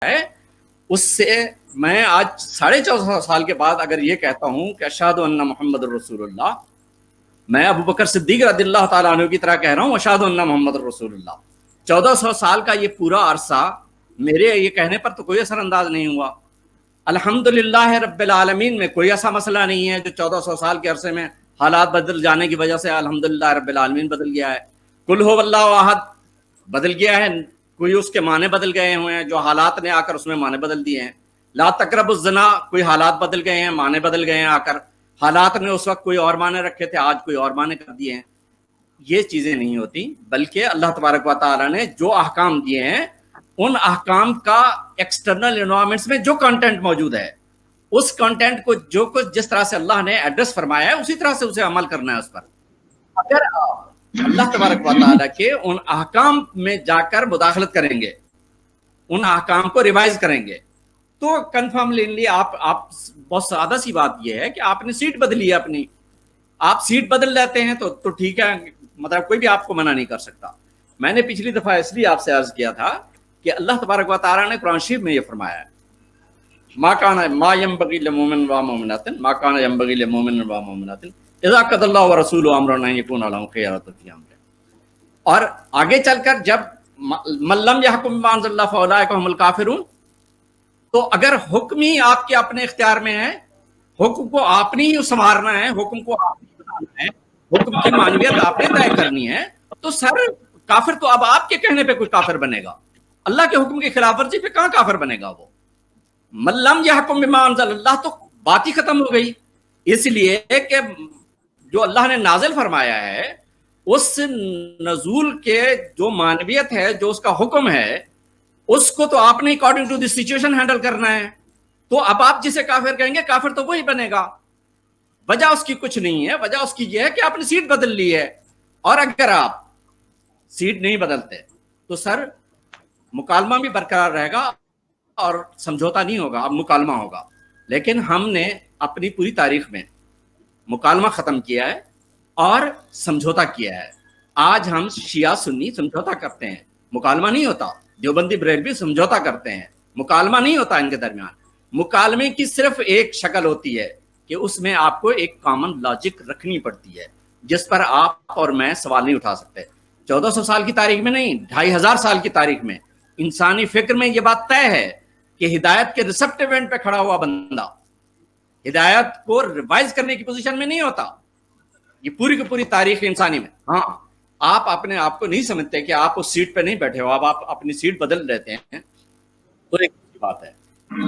ہے اس سے میں آج 14.5 سال کے بعد اگر یہ کہتا ہوں کہ اشہد ان محمد رسول اللہ، میں ابو بکر صدیق رضی اللہ تعالیٰ عنہ کی طرح کہہ رہا ہوں اشہد ان محمد رسول اللہ. 1400 سال کا یہ پورا عرصہ میرے یہ کہنے پر تو کوئی اثر انداز نہیں ہوا. الحمدللہ رب العالمین میں کوئی ایسا مسئلہ نہیں ہے جو 1400 سال کے عرصے میں حالات بدل جانے کی وجہ سے الحمدللہ رب العالمین بدل گیا ہے. قل هو اللہ احد بدل گیا ہے، کوئی اس کے معنی بدل گئے ہوئے ہیں جو حالات نے آ کر اس میں معنی بدل دیے ہیں. لا تقربوا الزنا کوئی حالات بدل گئے ہیں، معنی بدل گئے ہیں آ کر. حالات نے اس وقت کوئی اور معنی رکھے تھے، آج کوئی اور معنی کر دیے ہیں. یہ چیزیں نہیں ہوتی، بلکہ اللہ تبارک و تعالیٰ نے جو احکام دیے ہیں ان احکام کا ایکسٹرنل انوائرمنٹس میں جو کنٹینٹ موجود ہے اس کنٹینٹ کو جو کچھ جس طرح سے اللہ نے ایڈریس فرمایا ہے اسی طرح سے اسے عمل کرنا ہے اس پر. اگر اللہ تبارک و تعالیٰ کے ان احکام میں جا کر مداخلت کریں گے، ان احکام کو ریوائز کریں گے، تو کنفرملی آپ بہت سادہ سی بات یہ ہے کہ آپ نے سیٹ بدلی ہے اپنی. آپ سیٹ بدل لیتے ہیں تو ٹھیک ہے، مطلب کوئی بھی آپ کو منع نہیں کر سکتا. میں نے پچھلی دفعہ اس لیے آپ سے عرض کیا تھا کہ اللہ تبارک و تعالیٰ نے قرآن شریف میں یہ فرمایا ہے ما ينبغي للمؤمن والمؤمنات ما كان ينبغي للمؤمن والمؤمنات اذا قضى الله ورسوله امرا ان يكون لهم خيرة في امره. اور آگے چل کر جب من لم يحكم بما انزل الله فاولئك هم الكافرون، تو اگر حکم ہی آپ کے اپنے اختیار میں ہے، حکم کو آپ نے ہی سنوارنا ہے، حکم کو آپ نے بنانا ہے، حکم کی معنویت آپ نے طے کرنی ہے، تو سر کافر تو اب آپ کے کہنے پہ کوئی کافر بنے گا. اللہ کے حکم کی خلاف ورزی پہ کہاں کافر بنے گا وہ؟ من لم یحکم بما انزل اللہ، تو بات ہی ختم ہو گئی. اس لیے کہ جو اللہ نے نازل فرمایا ہے اس نزول کے جو معنویت ہے، جو اس کا حکم ہے، اس کو تو آپ نے according to the situation handle کرنا ہے. تو اب آپ جسے کافر کہیں گے کافر تو وہی بنے گا. وجہ اس کی کچھ نہیں ہے، وجہ اس کی یہ ہے کہ آپ نے سیٹ بدل لی ہے. اور اگر آپ سیٹ نہیں بدلتے تو سر مکالمہ بھی برقرار رہے گا اور سمجھوتا نہیں ہوگا، اب مکالمہ ہوگا. لیکن ہم نے اپنی پوری تاریخ میں مکالمہ ختم کیا ہے اور سمجھوتا کیا ہے. آج ہم شیعہ سنی سمجھوتا کرتے ہیں، مکالمہ نہیں ہوتا. دیوبندی بریلوی سمجھوتا کرتے ہیں، مکالمہ نہیں ہوتا ان کے درمیان. مکالمے کی صرف ایک شکل ہوتی ہے کہ اس میں آپ کو ایک کامن لاجک رکھنی پڑتی ہے جس پر آپ اور میں سوال نہیں اٹھا سکتے. 1400 سال کی تاریخ میں نہیں، 2500 سال کی تاریخ میں انسانی فکر میں یہ بات طے ہے کہ ہدایت کے ریسپٹیو اینڈ پہ کھڑا ہوا بندہ ہدایت کو ریوائز کرنے کی پوزیشن میں نہیں ہوتا. یہ پوری کی پوری تاریخ انسانی میں. ہاں آپ اپنے آپ کو نہیں سمجھتے کہ آپ اس سیٹ پہ نہیں بیٹھے ہو، اب آپ اپنی سیٹ بدل لیتے ہیں، تو ایک بات ہے.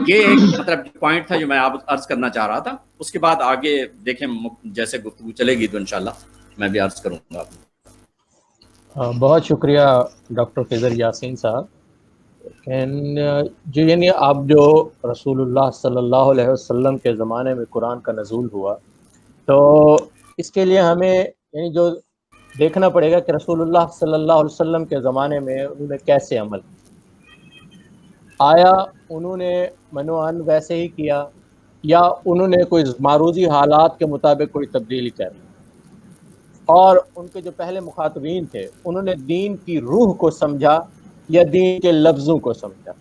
یہ ایک مطلب پوائنٹ تھا جو میں آپ عرض کرنا چاہ رہا تھا. اس کے بعد آگے دیکھیں جیسے گفتگو چلے گی تو انشاءاللہ میں بھی عرض کروں گا. بہت شکریہ ڈاکٹر فضل یاسین صاحب. جو یعنی آپ جو رسول اللہ صلی اللہ علیہ وسلم کے زمانے میں قرآن کا نزول ہوا، تو اس کے لیے ہمیں یعنی جو دیکھنا پڑے گا کہ رسول اللہ صلی اللہ علیہ وسلم کے زمانے میں انہوں نے کیسے عمل کیا. آیا انہوں نے منوعن ویسے ہی کیا یا انہوں نے کوئی معروضی حالات کے مطابق کوئی تبدیلی کر لی؟ اور ان کے جو پہلے مخاطبین تھے انہوں نے دین کی روح کو سمجھا یا دین کے لفظوں کو سمجھا؟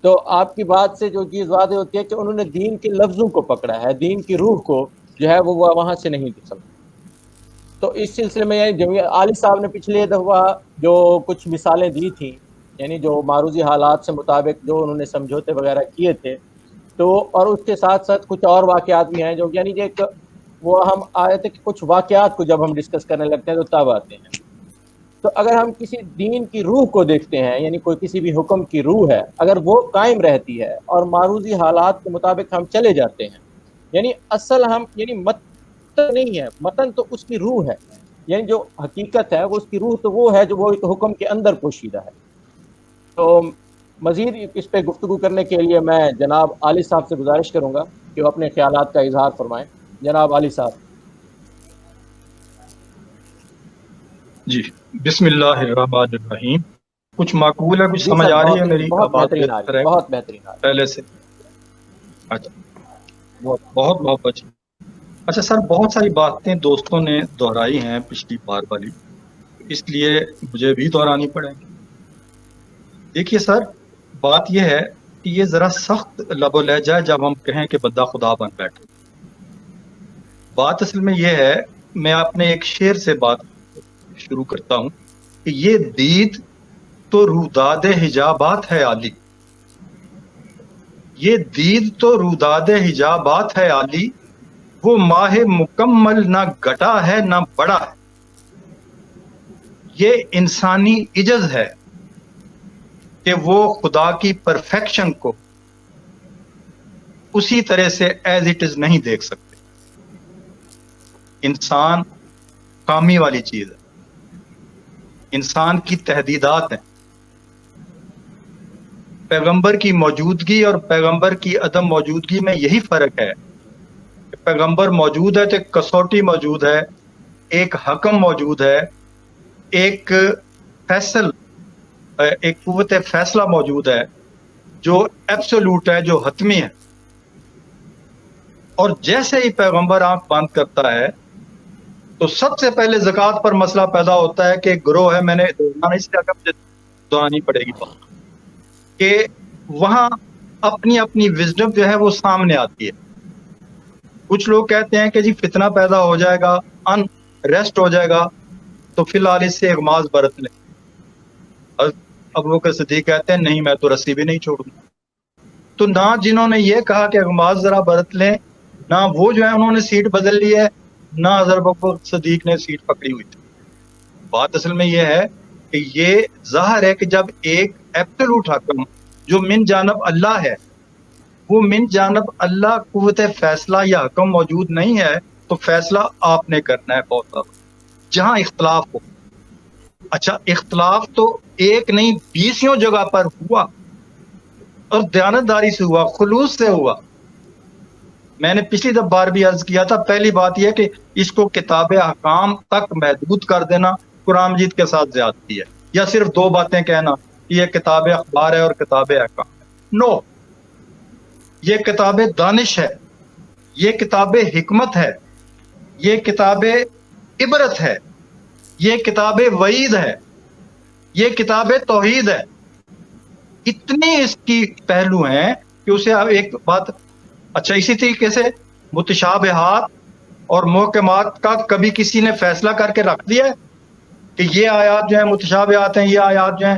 تو آپ کی بات سے جو چیز واضح ہوتی ہے کہ انہوں نے دین کے لفظوں کو پکڑا ہے، دین کی روح کو جو ہے وہ وہاں سے نہیں سمجھا. تو اس سلسلے میں یعنی عالی صاحب نے پچھلے دفعہ جو کچھ مثالیں دی تھیں، یعنی جو معروضی حالات سے مطابق جو انہوں نے سمجھوتے وغیرہ کیے تھے، تو اور اس کے ساتھ ساتھ کچھ اور واقعات بھی ہیں جو یعنی کہ ایک وہ ہم آئے تھے کہ کچھ واقعات کو جب ہم ڈسکس کرنے لگتے ہیں تو تب آتے ہیں. تو اگر ہم کسی دین کی روح کو دیکھتے ہیں، یعنی کوئی کسی بھی حکم کی روح ہے، اگر وہ قائم رہتی ہے اور معروضی حالات کے مطابق ہم چلے جاتے ہیں، یعنی اصل ہم یعنی متن نہیں ہے، متن تو اس کی روح ہے، یعنی جو حقیقت ہے وہ اس کی روح تو وہ ہے جو وہ ایک حکم کے اندر پوشیدہ ہے. تو مزید اس پہ گفتگو کرنے کے لیے میں جناب علی صاحب سے گزارش کروں گا کہ وہ اپنے خیالات کا اظہار فرمائیں. جناب علی صاحب. جی بسم اللہ الرحمن الرحیم. کچھ معقول ہے، کچھ سمجھ آ رہی ہے میری بہت بات؟ بہترین آ رہی ہے، بہت بہترین آ رہی ہے پہلے سے. اچھا بہت بہت اچھا سر، بہت ساری باتیں دوستوں نے دہرائی ہیں پچھلی بار والی، اس لیے مجھے بھی دہرانی پڑیں گی. دیکھیے سر، بات یہ ہے کہ یہ ذرا سخت لب و لہجہ ہے جب ہم کہیں کہ بندہ خدا بن بیٹھے. بات اصل میں یہ ہے، میں اپنے ایک شعر سے بات شروع کرتا ہوں کہ یہ دید تو روداد حجابات ہے عالی، یہ دید تو روداد حجابات ہے عالی، وہ ماہ مکمل نہ گٹا ہے نہ بڑا ہے. یہ انسانی عجز ہے کہ وہ خدا کی پرفیکشن کو اسی طرح سے ایز اٹ از نہیں دیکھ سکتے. انسان خامی والی چیز ہے، انسان کی تحدیدات ہیں. پیغمبر کی موجودگی اور پیغمبر کی عدم موجودگی میں یہی فرق ہے کہ پیغمبر موجود ہے تو ایک کسوٹی موجود ہے، ایک حکم موجود ہے، ایک ایک قوت فیصلہ موجود ہے جو ایبسولوٹ ہے، جو حتمی ہے. اور جیسے ہی پیغمبر آنکھ بند کرتا ہے تو سب سے پہلے زکوٰۃ پر مسئلہ پیدا ہوتا ہے کہ ایک گروہ ہے، میں نے اس لیے مجھے دہرانی پڑے گی بات، کہ وہاں اپنی اپنی وزڈم جو ہے وہ سامنے آتی ہے. کچھ لوگ کہتے ہیں کہ جی فتنہ پیدا ہو جائے گا، ان ریسٹ ہو جائے گا، تو فی الحال اس سے اغماض برت لیں. ابوبکر صدیق کہتے ہیں نہیں، میں تو رسی بھی نہیں چھوڑوں گا. تو نہ جنہوں نے یہ کہا کہ اغماض ذرا برت لیں، نہ وہ جو ہے انہوں نے سیٹ بدل لی ہے، نہ حضرت ابوبکر صدیق نے سیٹ پکڑی ہوئی تھی. بات اصل میں یہ ہے کہ یہ ظاہر ہے کہ جب ایک ایبسولوٹ حکم جو من جانب اللہ ہے، وہ من جانب اللہ قوت فیصلہ یا حکم موجود نہیں ہے، تو فیصلہ آپ نے کرنا ہے بہت سارا. جہاں اختلاف ہو، اچھا اختلاف تو ایک نہیں 20 جگہ پر ہوا، اور دیانتداری سے ہوا، خلوص سے ہوا. میں نے پچھلی بار بھی عرض کیا تھا، پہلی بات یہ کہ اس کو کتاب احکام تک محدود کر دینا قرآن مجید کے ساتھ زیادتی ہے، یا صرف 2 باتیں کہنا کہ یہ کتاب اخبار ہے اور کتاب احکام ہے. نو، یہ کتاب دانش ہے، یہ کتاب حکمت ہے، یہ کتاب عبرت ہے، یہ کتاب وعید ہے، یہ کتاب توحید ہے. اتنے اس کی پہلو ہیں کہ اسے آپ ایک بات. اچھا، اسی طریقے سے متشابہات اور محکمات کا کبھی کسی نے فیصلہ کر کے رکھ دیا ہے کہ یہ آیات جو ہیں متشابہات ہیں، یہ آیات جو ہیں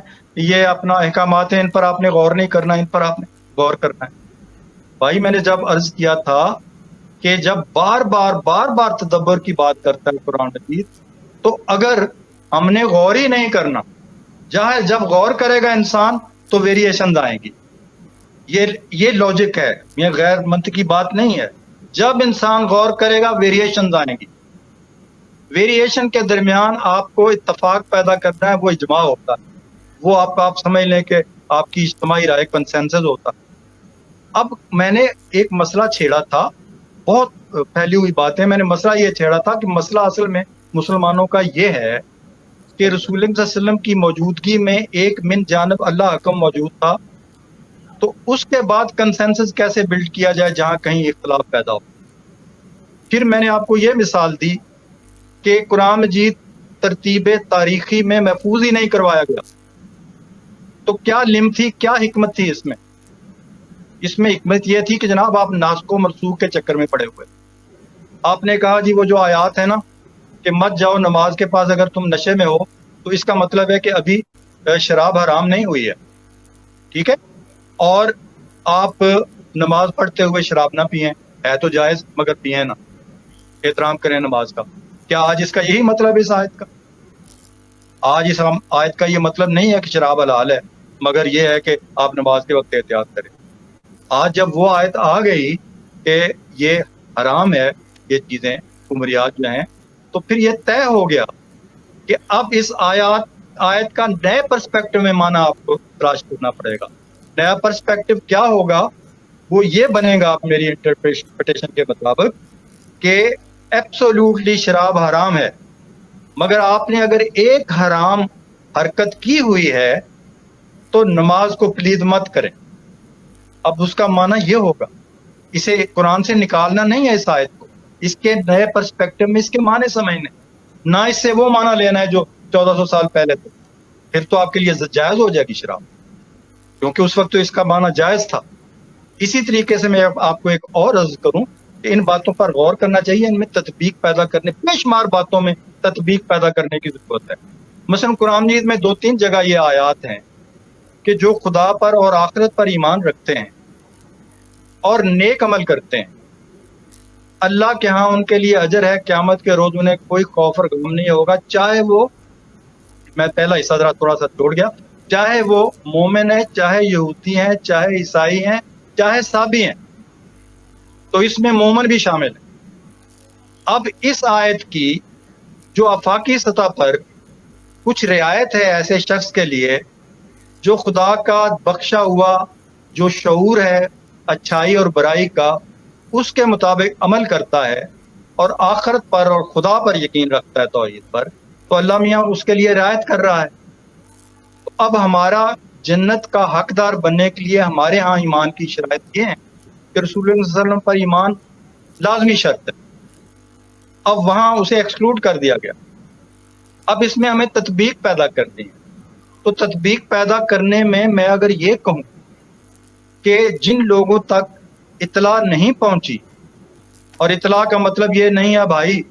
یہ اپنا احکامات ہیں، ان پر آپ نے غور نہیں کرنا، ان پر آپ نے غور کرنا ہے. بھائی میں نے جب عرض کیا تھا کہ جب بار بار تدبر کی بات کرتا ہے قرآن مجید، تو اگر ہم نے غور ہی نہیں کرنا، جب غور کرے گا انسان تو ویریشن آئیں گی. یہ لاجک ہے، یہ غیر منطقی بات نہیں ہے. جب انسان غور کرے گا ویریشن آئیں گی. ویریشن کے درمیان آپ کو اتفاق پیدا کرنا ہے، وہ اجماع ہوتا ہے، وہ آپ سمجھ لیں کہ آپ کی اجتماعی رائے کنسنسس ہوتا ہے. اب میں نے ایک مسئلہ چھیڑا تھا، بہت پھیلی ہوئی بات ہے. میں نے مسئلہ یہ چھیڑا تھا کہ مسئلہ اصل میں مسلمانوں کا یہ ہے کہ رسول اللہ صلی اللہ علیہ وسلم کی موجودگی میں ایک من جانب اللہ حکم موجود تھا، تو اس کے بعد کنسنسس کیسے بلڈ کیا جائے جہاں کہیں اختلاف پیدا ہو. پھر میں نے آپ کو یہ مثال دی کہ قرآن مجید ترتیب تاریخی میں محفوظ ہی نہیں کروایا گیا، تو کیا لم تھی، کیا حکمت تھی اس میں؟ اس میں حکمت یہ تھی کہ جناب آپ ناسخ و منسوخ کے چکر میں پڑے ہوئے. آپ نے کہا جی وہ جو آیات ہے نا کہ مت جاؤ نماز کے پاس اگر تم نشے میں ہو، تو اس کا مطلب ہے کہ ابھی شراب حرام نہیں ہوئی ہے، ٹھیک ہے، اور آپ نماز پڑھتے ہوئے شراب نہ پئیں، ہے تو جائز مگر پئیں نہ، احترام کریں نماز کا. کیا آج اس کا یہی مطلب ہے اس آیت کا؟ آج اس آیت کا یہ مطلب نہیں ہے کہ شراب حلال ہے، مگر یہ ہے کہ آپ نماز کے وقت احتیاط کریں. آج جب وہ آیت آ گئی کہ یہ حرام ہے یہ چیزیں عمریات جو ہیں، تو پھر یہ طے ہو گیا کہ اب اس آیت کا نئے پرسپیکٹو میں معنی آپ کو تلاش کرنا پڑے گا. نیا پرسپیکٹو کیا ہوگا؟ وہ یہ بنے گا میری انٹرپریٹیشن کے مطابق کہ ایبسولوٹلی شراب حرام ہے، مگر آپ نے اگر ایک حرام حرکت کی ہوئی ہے تو نماز کو پلید مت کریں. اب اس کا معنی یہ ہوگا، اسے قرآن سے نکالنا نہیں ہے اس آیت کو، اس کے نئے پرسپیکٹو میں اس کے معنی سمجھنے، نہ اس سے وہ معنی لینا ہے جو 1400 سال پہلے تھے. پھر تو آپ کے لیے جائز ہو جائے گی شراب. کیونکہ اس وقت تو اس کا معنی جائز تھا. اسی طریقے سے میں آپ کو ایک اور عرض کروں کہ ان باتوں پر غور کرنا چاہیے، ان میں تطبیق پیدا کرنے، بے شمار باتوں میں تطبیق پیدا کرنے کی ضرورت ہے. مثلا قرآن مجید میں 2-3 جگہ یہ آیات ہیں کہ جو خدا پر اور آخرت پر ایمان رکھتے ہیں اور نیک عمل کرتے ہیں، اللہ کے ہاں ان کے لیے اجر ہے، قیامت کے روز انہیں کوئی خوف اور غم نہیں ہوگا، چاہے وہ، میں پہلا حصہ ذرا تھوڑا سا چھوڑ گیا، چاہے وہ مومن ہیں، چاہے یہودی ہیں، چاہے عیسائی ہیں، چاہے صابی ہیں. تو اس میں مومن بھی شامل ہے. اب اس آیت کی جو آفاقی سطح پر کچھ رعایت ہے ایسے شخص کے لیے جو خدا کا بخشا ہوا جو شعور ہے اچھائی اور برائی کا، اس کے مطابق عمل کرتا ہے اور آخرت پر اور خدا پر یقین رکھتا ہے، توحید پر، تو اللہ میاں اس کے لیے رعایت کر رہا ہے. اب ہمارا جنت کا حقدار بننے کے لیے ہمارے ہاں ایمان کی شرائط یہ ہیں کہ رسول اللہ صلی اللہ علیہ وسلم پر ایمان لازمی شرط ہے. اب وہاں اسے ایکسکلوڈ کر دیا گیا. اب اس میں ہمیں تطبیق پیدا کرنی ہے. تو تطبیق پیدا کرنے میں اگر یہ کہوں کہ جن لوگوں تک اطلاع نہیں پہنچی، اور اطلاع کا مطلب یہ نہیں ہے بھائی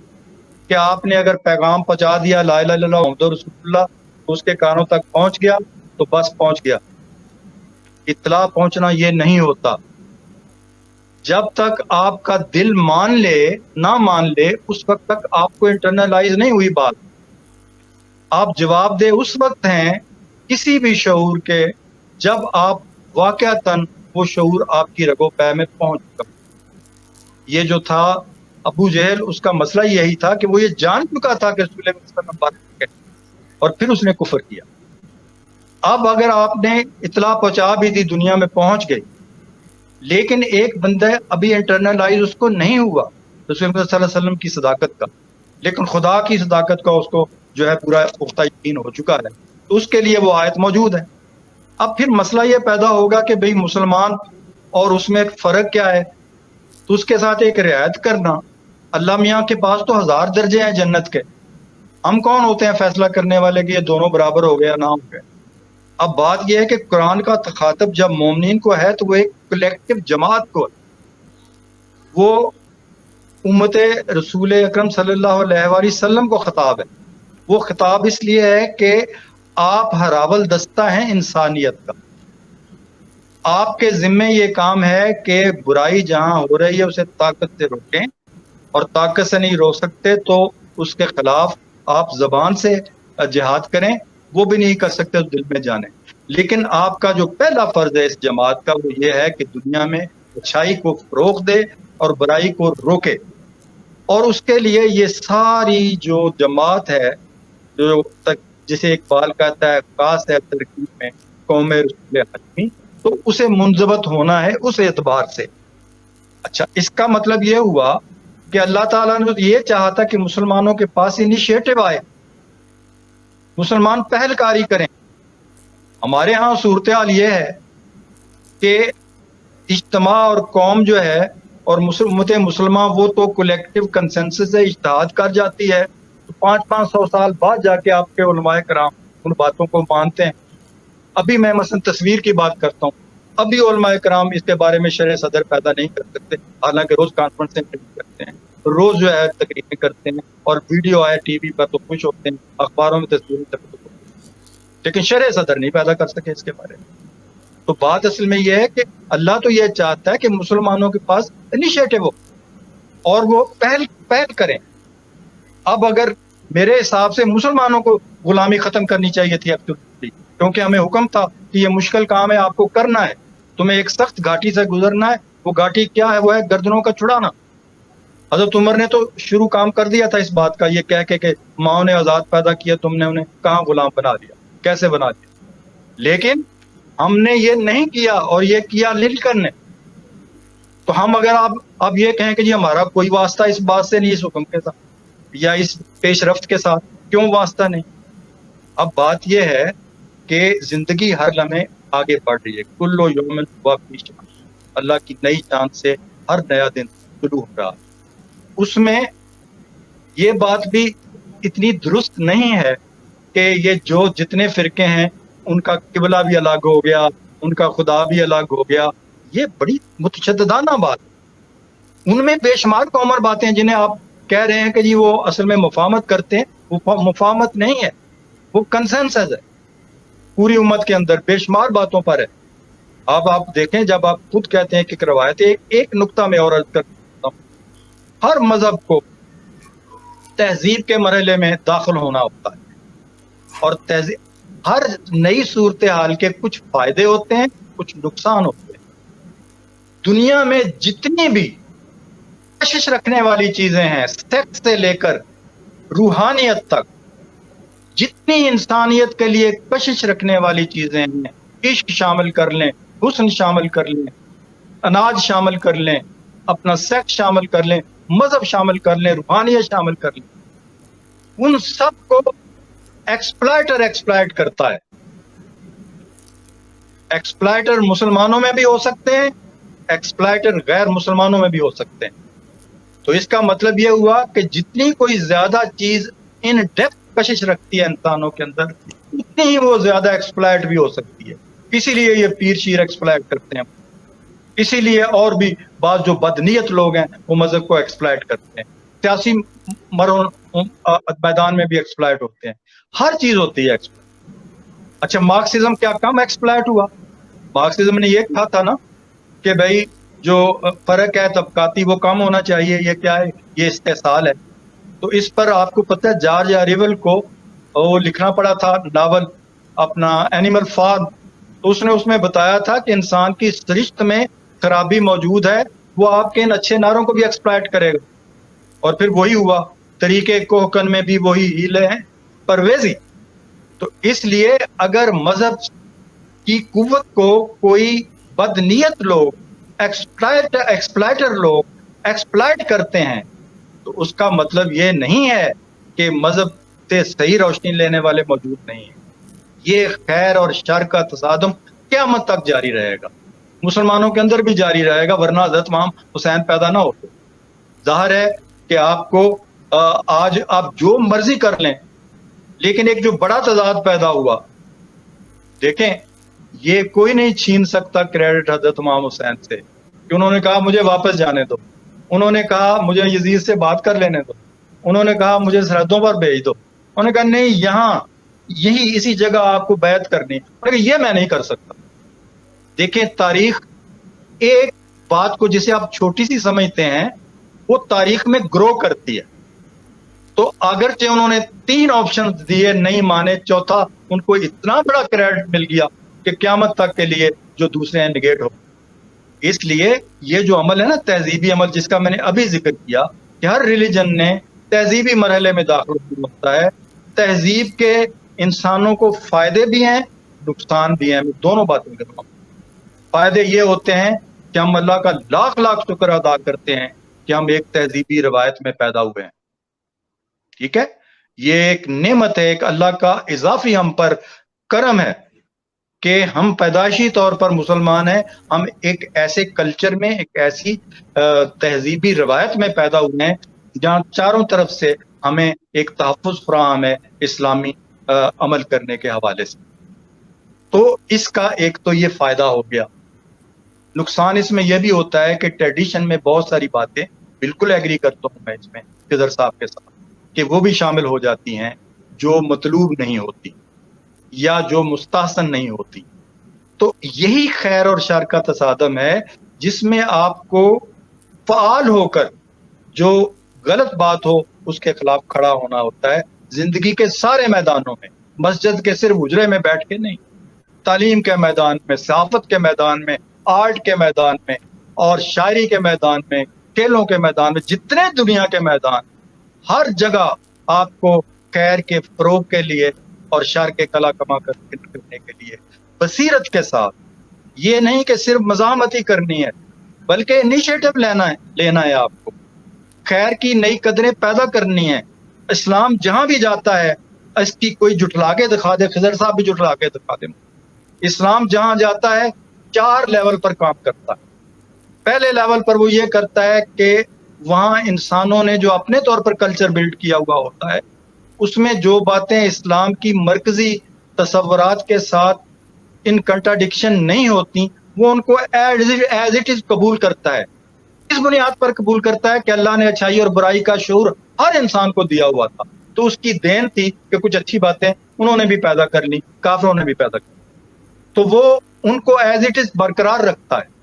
کہ آپ نے اگر پیغام پہنچا دیا لا الہ الا اللہ محمد رسول اللہ، اس کے کانوں تک پہنچ گیا تو بس پہنچ گیا. اطلاع پہنچنا یہ نہیں ہوتا. جب تک آپ کا دل مان لے نہ مان لے اس وقت تک آپ کو انٹرنلائز نہیں ہوئی بات. آپ جواب دہ اس وقت ہیں کسی بھی شعور کے جب آپ واقعتاً وہ شعور آپ کی رگو پے میں پہنچ چکا. یہ جو تھا ابو جہل، اس کا مسئلہ یہی تھا کہ وہ یہ جان چکا تھا کہ رسول اللہ صلی اللہ علیہ وسلم بات، اور پھر اس نے کفر کیا. اب اگر آپ نے اطلاع پہنچا بھی دی، دنیا میں پہنچ گئی، لیکن ایک بندہ ابھی انٹرنلائز اس کو نہیں ہوا رسول اللہ صلی اللہ علیہ وسلم کی صداقت کا، لیکن خدا کی صداقت کا اس کو جو ہے پورا پختہ یقین ہو چکا ہے، تو اس کے لیے وہ آیت موجود ہے. اب پھر مسئلہ یہ پیدا ہوگا کہ بھئی مسلمان اور اس میں ایک فرق کیا ہے، تو اس کے ساتھ ایک رعایت کرنا. اللہ میاں کے پاس تو 1000 درجے ہیں جنت کے، ہم کون ہوتے ہیں فیصلہ کرنے والے کہ یہ دونوں برابر ہو گیا نہ ہو گئے. اب بات یہ ہے کہ قرآن کا تخاطب جب مومنین کو ہے تو وہ ایک کلیکٹیو جماعت کو، وہ امت رسول اکرم صلی اللہ علیہ وآلہ وسلم کو خطاب ہے. وہ خطاب اس لیے ہے کہ آپ ہراول دستہ ہیں انسانیت کا. آپ کے ذمے یہ کام ہے کہ برائی جہاں ہو رہی ہے اسے طاقت سے روکیں، اور طاقت سے نہیں روک سکتے تو اس کے خلاف آپ زبان سے جہاد کریں، وہ بھی نہیں کر سکتے تو دل میں جانیں. لیکن آپ کا جو پہلا فرض ہے اس جماعت کا وہ یہ ہے کہ دنیا میں اچھائی کو فروغ دے اور برائی کو روکے. اور اس کے لیے یہ ساری جو جماعت ہے جو جسے اقبال کہتا ہے خاص ہے ترکیب میں قوم رسول حتمی، تو اسے منضبط ہونا ہے اس اعتبار سے. اچھا، اس کا مطلب یہ ہوا کہ اللہ تعالیٰ نے یہ چاہا تھا کہ مسلمانوں کے پاس انیشیٹو آئے، مسلمان پہل کاری کریں. ہمارے ہاں صورتحال یہ ہے کہ اجتماع اور قوم جو ہے اور امت مسلمہ وہ تو کولیکٹیو کنسنسس سے اجتہاد کر جاتی ہے، تو 500 سال بعد جا کے آپ کے علماء کرام ان باتوں کو مانتے ہیں. ابھی میں مثلا تصویر کی بات کرتا ہوں، ابھی علماء کرام اس کے بارے میں شرح صدر پیدا نہیں کر سکتے، حالانکہ روز کانفرنسیں کرتے ہیں، روز جو ہے تقریریں کرتے ہیں، اور ویڈیو آئے ٹی وی پر تو خوش ہوتے ہیں، اخباروں میں تصویریں تک، لیکن شرح صدر نہیں پیدا کر سکے اس کے بارے میں. تو بات اصل میں یہ ہے کہ اللہ تو یہ چاہتا ہے کہ مسلمانوں کے پاس انیشیٹو ہو اور وہ پہل کریں. اب اگر میرے حساب سے مسلمانوں کو غلامی ختم کرنی چاہیے تھی ایبسولوٹلی، کیونکہ ہمیں حکم تھا کہ یہ مشکل کام ہے، آپ کو کرنا ہے، تمہیں ایک سخت گھاٹی سے گزرنا ہے. وہ گھاٹی کیا ہے؟ وہ ہے گردنوں کا چھڑانا. حضرت عمر نے تو شروع کام کر دیا تھا اس بات کا، یہ کہہ کہ ماں نے آزاد پیدا کیا، تم نے انہیں کہاں غلام بنا دیا، کیسے بنا دیا. لیکن ہم نے یہ نہیں کیا، اور یہ کیا لل کرنے. تو ہم اگر اب یہ کہیں کہ جی ہمارا کوئی واسطہ اس بات سے نہیں، اس حکم کے ساتھ یا اس پیش رفت کے ساتھ، کیوں واسطہ نہیں؟ اب بات یہ ہے کہ زندگی ہر لمحے آگے بڑھ رہی ہے، کلو یوم ہوا فی شان، اللہ کی نئی چاند سے ہر نیا دن شروع ہو رہا ہے. اس میں یہ بات بھی اتنی درست نہیں ہے کہ یہ جو جتنے فرقے ہیں ان کا قبلہ بھی الگ ہو گیا، ان کا خدا بھی الگ ہو گیا. یہ بڑی متشددانہ بات. ان میں بے شمار کامن باتیں جنہیں آپ کہہ رہے ہیں کہ جی وہ اصل میں مفاہمت کرتے ہیں. وہ مفاہمت نہیں ہے, وہ کنسنسس ہے پوری امت کے اندر, بے شمار باتوں پر ہے. آپ دیکھیں, جب آپ خود کہتے ہیں کہ روایت, ایک نقطہ میں اور عرض کرتا ہوں, ہر مذہب کو تہذیب کے مرحلے میں داخل ہونا ہوتا ہے, اور ہر نئی صورتحال کے کچھ فائدے ہوتے ہیں, کچھ نقصان ہوتے ہیں. دنیا میں جتنی بھی کشش رکھنے والی چیزیں ہیں, سیکس سے لے کر روحانیت تک, جتنی انسانیت کے لیے کشش رکھنے والی چیزیں ہیں, عشق شامل کر لیں, حسن شامل کر لیں, اناج شامل کر لیں, اپنا سیکس شامل کر لیں, مذہب شامل کر لیں, روحانیت شامل کر لیں, ان سب کو ایکسپلائٹ کرتا ہے. ایکسپلائٹر مسلمانوں میں بھی ہو سکتے ہیں, ایکسپلائٹر غیر مسلمانوں میں بھی ہو سکتے ہیں. تو اس کا مطلب یہ ہوا کہ جتنی کوئی زیادہ چیز ان ڈیپتھ کشش رکھتی ہے انسانوں کے اندر, اتنی ہی وہ زیادہ ایکسپلائٹ بھی ہو سکتی ہے. اسی لیے یہ پیر شیر ایکسپلائٹ کرتے ہیں, اسی لیے اور بھی بعض جو بدنیت لوگ ہیں وہ مذہب کو ایکسپلائٹ کرتے ہیں, سیاسی میدان میں بھی ایکسپلائٹ ہوتے ہیں, ہر چیز ہوتی ہے ایکسپلائٹ. اچھا, مارکسزم کیا کم ایکسپلائٹ ہوا؟ مارکسزم نے یہ کہا تھا نا کہ بھائی جو فرق ہے طبقاتی وہ کم ہونا چاہیے. یہ کیا ہے؟ یہ استحصال ہے. تو اس پر آپ کو پتہ ہے جارج آریول کو وہ لکھنا پڑا تھا ناول اپنا اینیمل فارم. تو اس میں بتایا تھا کہ انسان کی سرشت میں خرابی موجود ہے, وہ آپ کے ان اچھے ناروں کو بھی ایکسپلائٹ کرے گا. اور پھر وہی ہوا, طریقے کوہکن میں بھی وہی ہیلے ہیں, پرویزی. تو اس لیے اگر مذہب کی قوت کو کوئی بدنیت لوگ, ایکسپلائٹر لوگ ایکسپلائٹ کرتے ہیں, تو اس کا مطلب یہ نہیں ہے کہ مذہب سے صحیح روشنی لینے والے موجود نہیں ہیں. یہ خیر اور شر کا تصادم قیامت تک جاری رہے گا, مسلمانوں کے اندر بھی جاری رہے گا, ورنہ حضرت امام حسین پیدا نہ ہوتے. ظاہر ہے کہ آپ کو آج آپ جو مرضی کر لیں, لیکن ایک جو بڑا تضاد پیدا ہوا, دیکھیں یہ کوئی نہیں چھین سکتا کریڈٹ حضرت امام حسین سے کہ انہوں نے کہا مجھے واپس جانے دو, انہوں نے کہا مجھے یزید سے بات کر لینے دو, انہوں نے کہا مجھے سرحدوں پر بھیج دو, انہوں نے کہا نہیں یہاں اسی جگہ آپ کو بیعت کرنی, یہ میں نہیں کر سکتا. دیکھیں تاریخ ایک بات کو جسے آپ چھوٹی سی سمجھتے ہیں وہ تاریخ میں گرو کرتی ہے. تو اگرچہ انہوں نے 3 آپشن دیے, نہیں مانے, چوتھا ان کو اتنا بڑا کریڈٹ مل گیا کہ قیامت تک کے لیے جو دوسرے ہیں نگیٹ ہو. اس لیے یہ جو عمل ہے نا تہذیبی عمل, جس کا میں نے ابھی ذکر کیا کہ ہر ریلیجن نے تہذیبی مرحلے میں داخل ہوتا ہے. تہذیب کے انسانوں کو فائدے بھی ہیں, نقصان بھی ہیں. میں دونوں باتیں کر رہا ہوں. فائدے یہ ہوتے ہیں کہ ہم اللہ کا لاکھ شکر ادا کرتے ہیں کہ ہم ایک تہذیبی روایت میں پیدا ہوئے ہیں. ٹھیک ہے, یہ ایک نعمت ہے, ایک اللہ کا اضافی ہم پر کرم ہے کہ ہم پیدائشی طور پر مسلمان ہیں. ہم ایک ایسے کلچر میں, ایک ایسی تہذیبی روایت میں پیدا ہوئے ہیں جہاں چاروں طرف سے ہمیں ایک تحفظ فراہم ہے اسلامی عمل کرنے کے حوالے سے. تو اس کا ایک تو یہ فائدہ ہو گیا. نقصان اس میں یہ بھی ہوتا ہے کہ ٹریڈیشن میں بہت ساری باتیں, بالکل ایگری کرتا ہوں میں اس میں خضر صاحب کے ساتھ, کہ وہ بھی شامل ہو جاتی ہیں جو مطلوب نہیں ہوتی یا جو مستحسن نہیں ہوتی. تو یہی خیر اور شر کا تصادم ہے جس میں آپ کو فعال ہو کر جو غلط بات ہو اس کے خلاف کھڑا ہونا ہوتا ہے, زندگی کے سارے میدانوں میں, مسجد کے صرف حجرے میں بیٹھ کے نہیں, تعلیم کے میدان میں, صحافت کے میدان میں, آرٹ کے میدان میں, اور شاعری کے میدان میں, کھیلوں کے میدان میں, جتنے دنیا کے میدان, ہر جگہ آپ کو خیر کے فروغ کے لیے اور شر کے کلا کما کرنے کے لیے بصیرت کے ساتھ, یہ نہیں کہ صرف مزاحمتی کرنی ہے بلکہ انیشیٹو لینا ہے آپ کو, خیر کی نئی قدریں پیدا کرنی ہیں. اسلام جہاں بھی جاتا ہے اس کی کوئی جھٹلا کے دکھا دے, خضر صاحب بھی جھٹلا کے دکھا دے, اسلام جہاں جاتا ہے 4 لیول پر کام کرتا ہے. پہلے لیول پر وہ یہ کرتا ہے کہ وہاں انسانوں نے جو اپنے طور پر کلچر بلڈ کیا ہوا ہوتا ہے اس میں جو باتیں اسلام کی مرکزی تصورات کے ساتھ ان کنٹراڈکشن نہیں ہوتی وہ ان کو ایز اٹ از قبول کرتا ہے. اس بنیاد پر قبول کرتا ہے کہ اللہ نے اچھائی اور برائی کا شعور ہر انسان کو دیا ہوا تھا, تو اس کی دین تھی کہ کچھ اچھی باتیں انہوں نے بھی پیدا کر لی, کافروں نے بھی پیدا کر لی, تو وہ ان کو ایز اٹ از برقرار رکھتا ہے.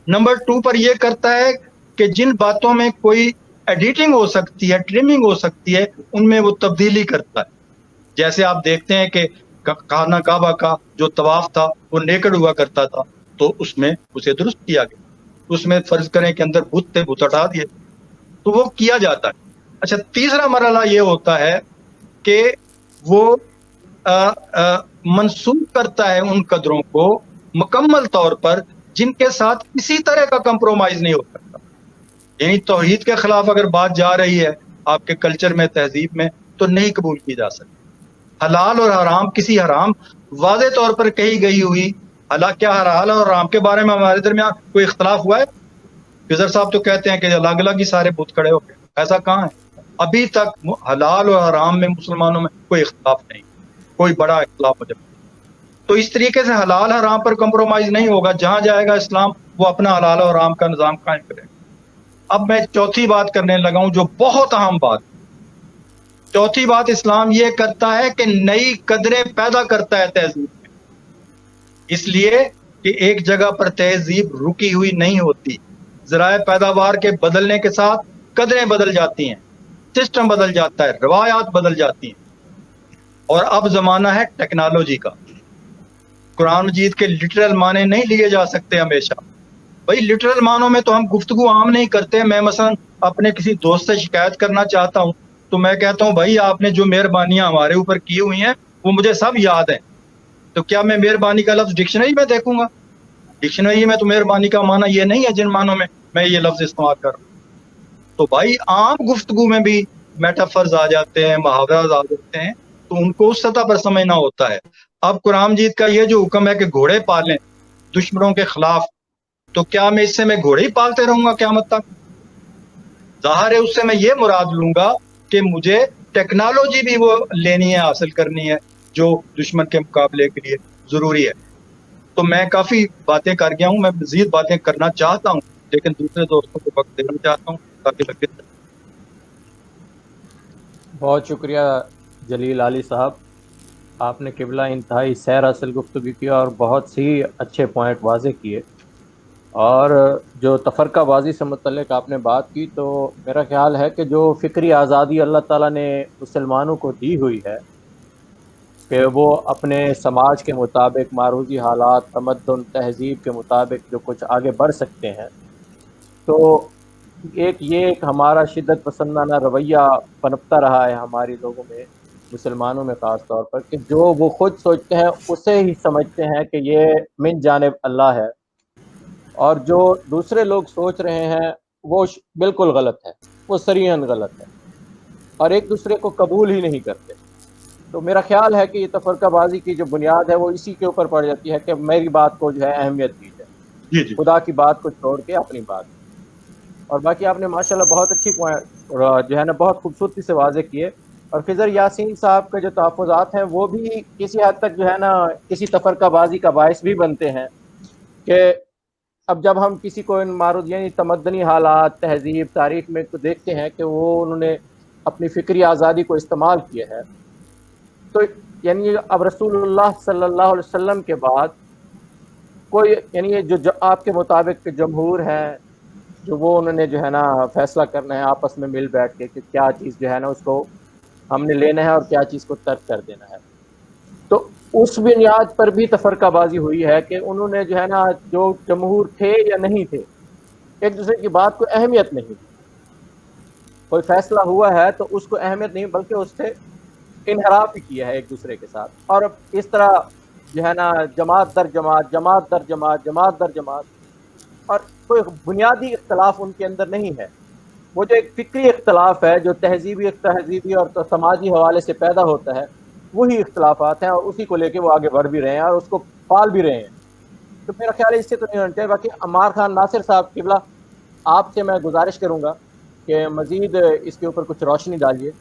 نمبر 2 پر یہ کرتا ہے کہ جن باتوں میں کوئی ایڈیٹنگ ہو سکتی ہے, ٹرمنگ ہو سکتی ہے, ان میں وہ تبدیلی کرتا ہے. جیسے آپ دیکھتے ہیں کہ خانہ کعبہ کا جو طواف تھا وہ نیکڑ ہوا کرتا تھا, تو اس میں اسے درست کیا گیا. اس میں فرض کریں کہ اندر بت تھے, بت ہٹا دیے, تو وہ کیا جاتا ہے. اچھا, تیسرا مرحلہ یہ ہوتا ہے کہ وہ منسوخ کرتا ہے ان قدروں کو مکمل طور پر جن کے ساتھ کسی طرح کا کمپرومائز نہیں ہو سکتا. یعنی توحید کے خلاف اگر بات جا رہی ہے آپ کے کلچر میں, تہذیب میں, تو نہیں قبول کی جا سکتی. حلال اور حرام, کسی حرام واضح طور پر کہی گئی ہوئی, کیا حلال اور حرام کے بارے میں ہمارے درمیان کوئی اختلاف ہوا ہے؟ فضر صاحب تو کہتے ہیں کہ الگ الگ ہی سارے بت کھڑے ہو گئے, ایسا کہاں ہے؟ ابھی تک حلال اور حرام میں مسلمانوں میں کوئی اختلاف نہیں, کوئی بڑا اختلاف ہو جائے. تو اس طریقے سے حلال حرام پر کمپرومائز نہیں ہوگا. جہاں جائے گا اسلام وہ اپنا حلال اور حرام کا نظام قائم کرے گا. اب میں چوتھی بات کرنے لگا ہوں جو بہت اہم بات. چوتھی بات, اسلام یہ کرتا ہے کہ نئی قدریں پیدا کرتا ہے تہذیب میں, اس لیے کہ ایک جگہ پر تہذیب رکی ہوئی نہیں ہوتی. ذرائع پیداوار کے بدلنے کے ساتھ قدریں بدل جاتی ہیں, سسٹم بدل جاتا ہے, روایات بدل جاتی ہیں. اور اب زمانہ ہے ٹیکنالوجی کا. قرآن مجید کے لٹرل معنی نہیں لیے جا سکتے ہمیشہ. بھائی لٹرل معنوں میں تو ہم گفتگو عام نہیں کرتے. میں مثلا اپنے کسی دوست سے شکایت کرنا چاہتا ہوں تو میں کہتا ہوں بھائی آپ نے جو مہربانیاں ہمارے اوپر کی ہوئی ہیں وہ مجھے سب یاد ہیں. تو کیا میں مہربانی کا لفظ ڈکشنری میں دیکھوں گا؟ ڈکشنری میں تو مہربانی کا معنی یہ نہیں ہے جن معنوں میں یہ لفظ استعمال کر رہا ہوں. تو بھائی عام گفتگو میں بھی میٹافرز آ جاتے ہیں, محاورات آ جاتے ہیں, تو ان کو اس سطح پر سمجھنا ہوتا ہے. اب قرآن مجید کا یہ جو حکم ہے کہ گھوڑے پالیں دشمنوں کے خلاف, تو کیا میں اس سے میں گھوڑے ہی پالتے رہوں گا قیامت تک؟ ظاہر ہے اس سے میں یہ مراد لوں گا کہ مجھے ٹیکنالوجی بھی وہ لینی ہے, حاصل کرنی ہے جو دشمن کے مقابلے کے لیے ضروری ہے. تو میں کافی باتیں کر گیا ہوں, میں مزید باتیں کرنا چاہتا ہوں لیکن دوسرے دوستوں کو وقت دینا چاہتا ہوں تاکہ لگے. بہت شکریہ جلیل علی صاحب, آپ نے قبلہ انتہائی سیر اصل گفتگو کیا اور بہت سی اچھے پوائنٹ واضح کیے. اور جو تفرقہ بازی سے متعلق آپ نے بات کی, تو میرا خیال ہے کہ جو فکری آزادی اللہ تعالیٰ نے مسلمانوں کو دی ہوئی ہے کہ وہ اپنے سماج کے مطابق, معروضی حالات, تمدن, تہذیب کے مطابق جو کچھ آگے بڑھ سکتے ہیں, تو ایک ہمارا شدت پسندانہ رویہ پنپتا رہا ہے ہماری لوگوں میں, مسلمانوں میں خاص طور پر, کہ جو وہ خود سوچتے ہیں اسے ہی سمجھتے ہیں کہ یہ من جانب اللہ ہے, اور جو دوسرے لوگ سوچ رہے ہیں وہ بالکل غلط ہے, وہ صریحاً غلط ہے, اور ایک دوسرے کو قبول ہی نہیں کرتے. تو میرا خیال ہے کہ یہ تفرقہ بازی کی جو بنیاد ہے وہ اسی کے اوپر پڑ جاتی ہے کہ میری بات کو جو ہے اہمیت دی جائے, خدا کی بات کو چھوڑ کے اپنی بات. اور باقی آپ نے ماشاءاللہ بہت اچھی پوائنٹ جو ہے نا بہت خوبصورتی سے واضح کیے. اور خضر یاسین صاحب کے جو تحفظات ہیں وہ بھی کسی حد تک جو ہے نا کسی تفرقہ بازی کا باعث بھی بنتے ہیں, کہ اب جب ہم کسی کو ان معروض یعنی تمدنی حالات, تہذیب, تاریخ میں تو دیکھتے ہیں کہ وہ انہوں نے اپنی فکری آزادی کو استعمال کیا ہے, تو یعنی اب رسول اللہ صلی اللہ علیہ وسلم کے بعد کوئی یعنی جو آپ کے مطابق جمہور ہیں جو وہ انہوں نے جو ہے نا فیصلہ کرنا ہے آپس میں مل بیٹھ کے کہ کیا چیز جو ہے نا اس کو ہم نے لینا ہے اور کیا چیز کو ترک کر دینا ہے, تو اس بنیاد پر بھی تفرقہ بازی ہوئی ہے کہ انہوں نے جو ہے نا جو جمہور تھے یا نہیں تھے ایک دوسرے کی بات کو اہمیت نہیں دی. کوئی فیصلہ ہوا ہے تو اس کو اہمیت نہیں بلکہ اس سے انحراف ہی کیا ہے ایک دوسرے کے ساتھ, اور اس طرح جو ہے نا جماعت در جماعت, جماعت در جماعت, جماعت در جماعت, اور کوئی بنیادی اختلاف ان کے اندر نہیں ہے. وہ جو ایک فکری اختلاف ہے جو تہذیبی اور سماجی حوالے سے پیدا ہوتا ہے وہی اختلافات ہیں, اور اسی کو لے کے وہ آگے بڑھ بھی رہے ہیں اور اس کو پال بھی رہے ہیں. تو میرا خیال ہے اس سے تو نہیں ہونا چاہیے. باقی عمار خان ناصر صاحب قبلہ آپ سے میں گزارش کروں گا کہ مزید اس کے اوپر کچھ روشنی ڈالیے.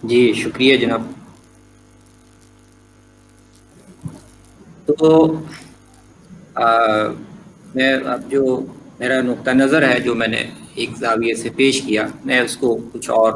جی شکریہ جناب. تو میں اب جو میرا نقطہ نظر ہے جو میں نے ایک زاویے سے پیش کیا، میں اس کو کچھ اور